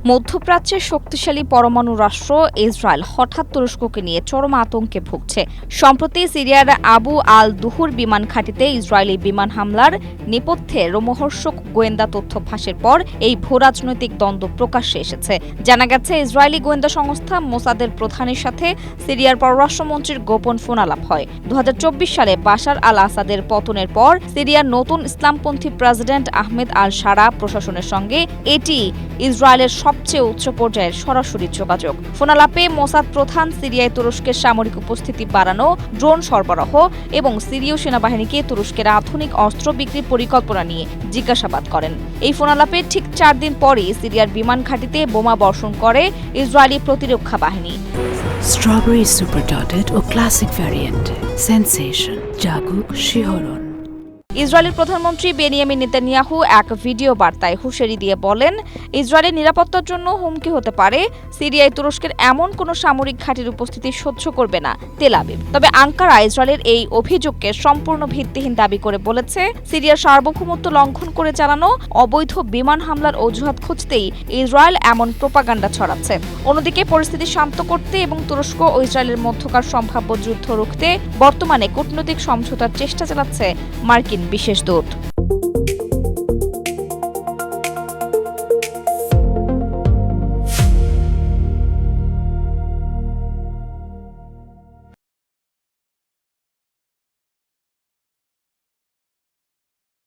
মধ্যপ্রাচ্যের শক্তিশালী পরমাণু রাষ্ট্র ইসরায়েল হঠাৎ তুরস্ককে নিয়ে চরম আতঙ্কে ভুগছে। সম্প্রতি সিরিয়ার আবু আল দুহুর বিমান ঘাঁটিতে ইসরায়েলি বিমান হামলার নেপথ্যে রোমহর্ষক গোয়েন্দা তথ্য ফাঁসের পর এই ভূরাজনৈতিক দ্বন্দ্ব প্রকাশ্যে এসেছে। জানা গেছে, ইসরায়েলি গোয়েন্দা সংস্থা মোসাদের প্রধানের সাথে সিরিয়ার পররাষ্ট্রমন্ত্রীর গোপন ফোনালাপ হয়। 2024 সালে বাশার আল আসাদের পতনের পর সিরিয়ার নতুন ইসলামপন্থী প্রেসিডেন্ট আহমেদ আল শারা প্রশাসনের সঙ্গে এটি ইসরায়েলের সবচেয়ে উচ্চ পর্যায়ের সরাসরি যোগাযোগ। ফোনালাপে মোসাদ প্রধান সিরিয়ায় তুরস্কের সামরিক উপস্থিতি বাড়ানো, ড্রোন সরবরাহ এবং সিরীয় সেনাবাহিনীকে তুরস্কের আধুনিক অস্ত্র বিক্রির পরিকল্পনা নিয়ে জিজ্ঞাসাবাদ করেন। এই ফোনালাপের ঠিক 4 দিন পরই সিরিয়ার বিমান ঘাঁটিতে বোমা বর্ষণ করে ইসরায়েলি প্রতিরক্ষা বাহিনী। স্ট্রবেরি সুপার ডটেড ও ক্লাসিক ভ্যারিয়েন্ট সেন্সেশন জাগুক শিহরণ। ইসরায়েলের প্রধানমন্ত্রী বেনিয়ামিন নেতানিয়াহু এক ভিডিও বার্তায় হুঁশিয়ারি দিয়ে বলেন, ইসরায়েলের নিরাপত্তার জন্য হুমকি হতে পারে। সিরিয়ায় তুরস্কের এমন কোনো সামরিক ঘাঁটির উপস্থিতি সহ্য করবে না তেল আবিব। তবে আঙ্কারা ইসরায়েলের এই অভিযোগকে সম্পূর্ণ ভিত্তিহীন দাবি করে বলেছে, সিরিয়ার সার্বভৌমত্ব লঙ্ঘন করে চালানো অবৈধ বিমান হামলার অজুহাত খুঁজতেই ইসরায়েল এমন প্রোপাগান্ডা ছড়াচ্ছে। অন্যদিকে পরিস্থিতি শান্ত করতে এবং তুরস্ক ও ইসরায়েলের মধ্যকার সম্ভাব্য যুদ্ধ রুখতে বর্তমানে কূটনৈতিক সমঝোতার চেষ্টা চালাচ্ছে মার্কিন বিশেষ দূত।